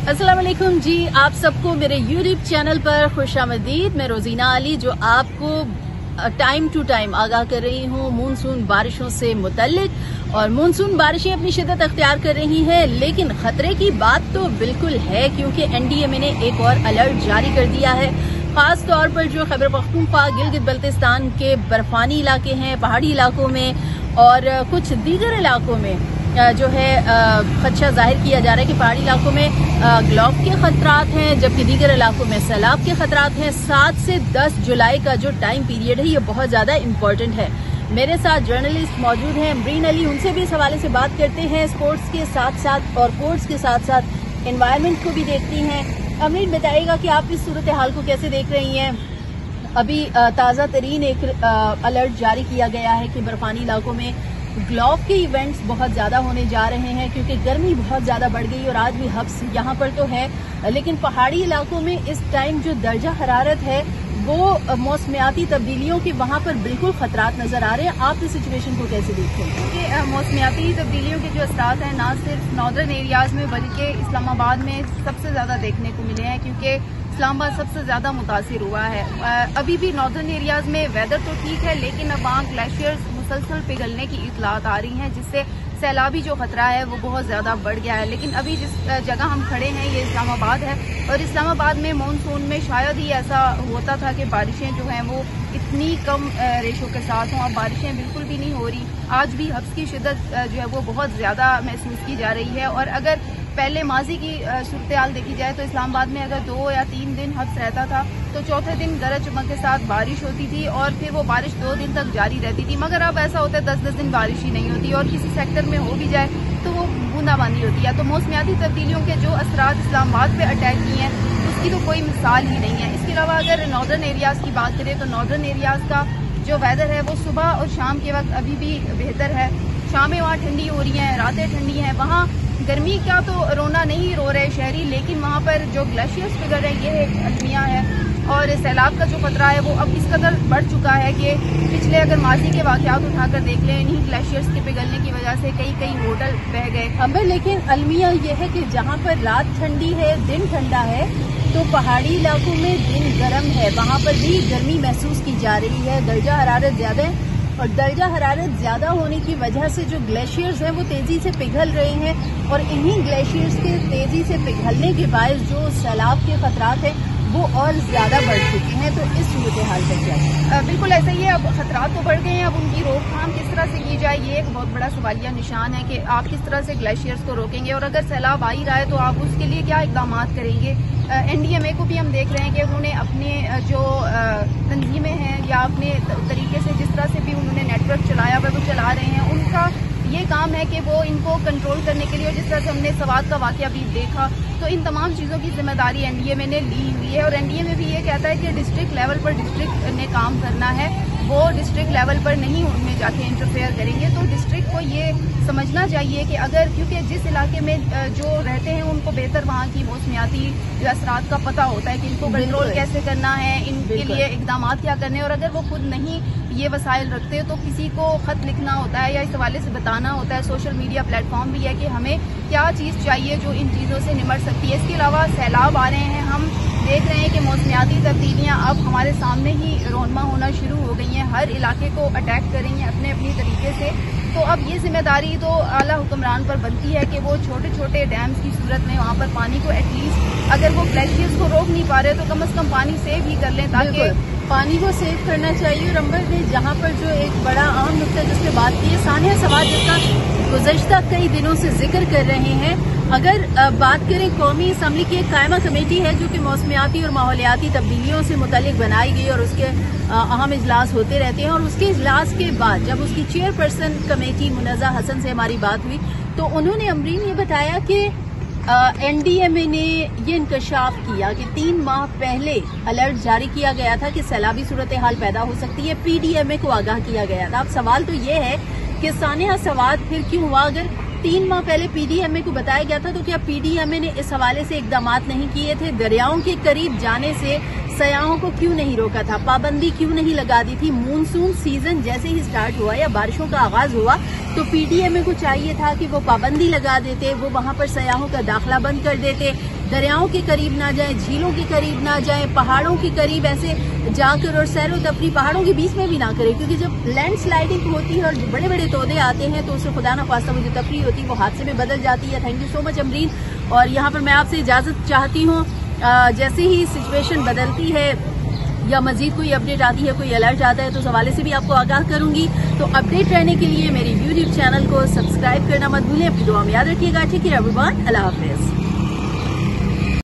अस्सलाम वालेकुम जी, आप सबको मेरे यूट्यूब चैनल पर खुशामदीद। मैं रोजीना अली जो आपको टाइम टू टाइम आगाह कर रही हूँ मानसून बारिशों से मुतल्लिक। और मानसून बारिशें अपनी शिद्दत अख्तियार कर रही हैं, लेकिन खतरे की बात तो बिल्कुल है क्योंकि एनडीएमए ने एक और अलर्ट जारी कर दिया है। खास तौर पर जो खैबर पख्तूनख्वा, गिलगित बल्तिस्तान के बर्फानी इलाके हैं, पहाड़ी इलाकों में और कुछ दीगर इलाकों में जो है खदशा जाहिर किया जा रहा है कि पहाड़ी इलाकों में ग्लॉफ के खतरात हैं, जबकि दीगर इलाकों में सैलाब के खतरात हैं। 7 से 10 जुलाई का जो टाइम पीरियड है ये बहुत ज्यादा इम्पोर्टेंट है। मेरे साथ जर्नलिस्ट मौजूद हैं अमरीन अली, उनसे भी इस हवाले से बात करते हैं। स्पोर्ट्स के साथ साथ और कोर्ट्स के साथ साथ एनवायरनमेंट को भी देखती हैं। अमरीन, बताइएगा कि आप इस सूरत हाल को कैसे देख रही हैं? अभी ताज़ा तरीन एक अलर्ट जारी किया गया है कि बर्फानी इलाकों में ग्लॉफ के इवेंट्स बहुत ज्यादा होने जा रहे हैं क्योंकि गर्मी बहुत ज्यादा बढ़ गई और आज भी हब्स यहाँ पर तो है, लेकिन पहाड़ी इलाकों में इस टाइम जो दर्जा हरारत है वो मौसमियाती तब्दीलियों के वहाँ पर बिल्कुल खतरात नजर आ रहे हैं। आप इस सिचुएशन को कैसे देखते हैं? क्योंकि मौसमियाती तब्दीलियों के जो असरात हैं ना सिर्फ नॉर्दर्न एरियाज में बल्कि इस्लामाबाद में सबसे ज्यादा देखने को मिले हैं, क्योंकि इस्लामाबाद सबसे ज्यादा मुतासिर हुआ है। अभी भी नॉर्दर्न एरियाज में वेदर तो ठीक है, लेकिन अब वहाँ ग्लेशियर्स मुसलसल पिघलने की इतलात आ रही हैं, जिससे सैलाबी जो खतरा है वो बहुत ज्यादा बढ़ गया है। लेकिन अभी जिस जगह हम खड़े हैं ये इस्लामाबाद है, और इस्लामाबाद में मानसून में शायद ही ऐसा होता था कि बारिशें जो हैं वो इतनी कम रेशो के साथ हों। अब बारिशें बिल्कुल भी नहीं हो रही। आज भी हब्स की शिद्दत जो है वो बहुत ज्यादा महसूस की जा रही है। और अगर पहले माजी की सूरत हाल देखी जाए तो इस्लामाबाद में अगर 2 या 3 दिन हब्स रहता था तो चौथे दिन गरज चमक के साथ बारिश होती थी और फिर वो बारिश 2 दिन तक जारी रहती थी। मगर अब ऐसा होता है 10-10 दिन बारिश ही नहीं होती, और किसी सेक्टर में हो भी जाए तो वो बूंदाबांदी होती है। तो मौसमियाती तब्दीलियों के जो असरात इस्लामाबाद पे अटैक किए हैं उसकी तो कोई मिसाल ही नहीं है। इसके अलावा अगर नॉर्दर्न एरियाज की बात करें तो नॉर्दर्न एरियाज का जो वेदर है वो सुबह और शाम के वक्त अभी भी बेहतर है। शामें वहाँ ठंडी हो रही हैं, रातें ठंडी हैं। वहाँ गर्मी का तो रोना नहीं रो रहे शहरी, लेकिन वहाँ पर जो ग्लेशियर्स पिघल रहे हैं ये एक अलमिया है। और सैलाब का जो खतरा है वो अब इस कदर बढ़ चुका है कि पिछले अगर माजी के वाकयात उठाकर देख लें, इन्हीं ग्लेशियर्स के पिघलने की वजह से कई होटल बह गए। अम्बर, लेकिन अलमिया ये है कि जहाँ पर रात ठंडी है दिन ठंडा है, तो पहाड़ी इलाकों में दिन गर्म है, वहाँ पर भी गर्मी महसूस की जा रही है। दर्जा हरारत ज्यादा है और दर्जा हरारत ज्यादा होने की वजह से जो ग्लेशियर्स हैं वो तेजी से पिघल रहे हैं, और इन्हीं ग्लेशियर्स के तेजी से पिघलने के बायस जो सैलाब के खतरात हैं वो और ज्यादा बढ़ चुके हैं। तो इस सूरत हाल पर क्या है? बिल्कुल ऐसा ही है। अब खतरात तो बढ़ गए हैं, अब उनकी रोकथाम किस तरह से की जाए ये एक बहुत बड़ा सवालिया निशान है कि आप किस तरह से ग्लेशियर्स को रोकेंगे, और अगर सैलाब आ ही रहा है तो आप उसके लिए क्या इकदाम करेंगे। एनडीएमए को भी हम देख रहे हैं कि उन्होंने अपने जो तंजीमें हैं या अपने तरीके से जिस तरह से भी उन्होंने नेटवर्क चलाया हुआ वो चला रहे हैं, उनका ये काम है कि वो इनको कंट्रोल करने के लिए, और जिस तरह से हमने सवाद का वाकया भी देखा, तो इन तमाम चीज़ों की जिम्मेदारी एनडीएमए ने ली हुई है। और एनडीएमए भी ये कहता है कि डिस्ट्रिक्ट लेवल पर डिस्ट्रिक्ट ने काम करना है, वो डिस्ट्रिक्ट लेवल पर नहीं उनमें जाके इंटरफेयर करेंगे। तो डिस्ट्रिक्ट को ये समझना चाहिए कि अगर, क्योंकि जिस इलाके में जो रहते हैं उनको बेहतर वहाँ की मौसमियाती असरात का पता होता है कि इनको कंट्रोल कैसे करना है, इनके लिए इकदाम क्या करने हैं। और अगर वो खुद नहीं ये वसाइल रखते तो किसी को खत लिखना होता है या इस हवाले से बताना होता है। सोशल मीडिया प्लेटफॉर्म भी है कि हमें क्या चीज़ चाहिए जो इन चीज़ों से निमट सकती है। इसके अलावा सैलाब आ रहे हैं, हम देख रहे हैं कि मौसमियाती तब्दीलियाँ अब हमारे सामने ही रोनमा होना शुरू हो गई हैं, हर इलाके को अटैक करेंगे अपने अपनी तरीके से। तो अब ये जिम्मेदारी तो आला हुक्मरान पर बनती है कि वो छोटे छोटे डैम्स की सूरत में वहाँ पर पानी को एटलीस्ट, अगर वो ग्लेशियर्स को रोक नहीं पा रहे तो कम से कम पानी सेव ही कर लें, ताकि पानी को सेव करना चाहिए। और अम्बर ने जहाँ पर जो एक बड़ा अहम नुकता जिसपे बात की है, सानिया सवाद जिसका गुज़श्ता कई दिनों से जिक्र कर रहे हैं, अगर बात करें कौमी असम्बली की एक कायमा कमेटी है जो कि मौसमियाती और माहौलियाती तब्दीलियों से मुतालिक बनाई गई और उसके अहम इजलास होते रहते हैं। और उसके इजलास के बाद जब उसकी चेयरपर्सन कमेटी मुनज़्ज़ा हसन से हमारी बात हुई तो उन्होंने अमरीन ये बताया कि एनडीएमए ने ये इंकशाफ किया कि 3 माह पहले अलर्ट जारी किया गया था कि सैलाबी सूरत हाल पैदा हो सकती है, पीडीएमए को आगाह किया गया था। अब सवाल तो ये है कि सानिया सवाद फिर क्यों हुआ? अगर 3 माह पहले पीडीएमए को बताया गया था तो क्या पीडीएमए ने इस हवाले से इकदाम नहीं किए थे? दरियाओं के करीब जाने से सयाहों को क्यों नहीं रोका था, पाबंदी क्यों नहीं लगा दी थी। मानसून सीजन जैसे ही स्टार्ट हुआ या बारिशों का आगाज हुआ तो पीटीएमए को चाहिए था कि वो पाबंदी लगा देते, वो वहां पर सयाहों का दाखिला बंद कर देते, दरियाओं के करीब ना जाएं, झीलों के करीब ना जाएं, पहाड़ों के करीब ऐसे जाकर और सैरो तफरी पहाड़ों के बीच में भी ना करें, क्योंकि जब लैंड स्लाइडिंग होती है और बड़े बड़े तोदे आते हैं तो उससे खुदा ना खास्ता वो जो तफरी होती है वो हादसे में बदल जाती है। Thank you so much Amreen. और यहाँ पर मैं आपसे इजाजत चाहती हूँ, जैसे ही सिचुएशन बदलती है या मजीद कोई अपडेट आती है, कोई अलर्ट आता है तो उस हवाले से भी आपको आगाह करूंगी। तो अपडेट रहने के लिए मेरे यूट्यूब चैनल को सब्सक्राइब करना मत भूलें। अपनी दुआ में याद रखिएगा। ठीक है एवरीवन, अल्लाह हाफिज।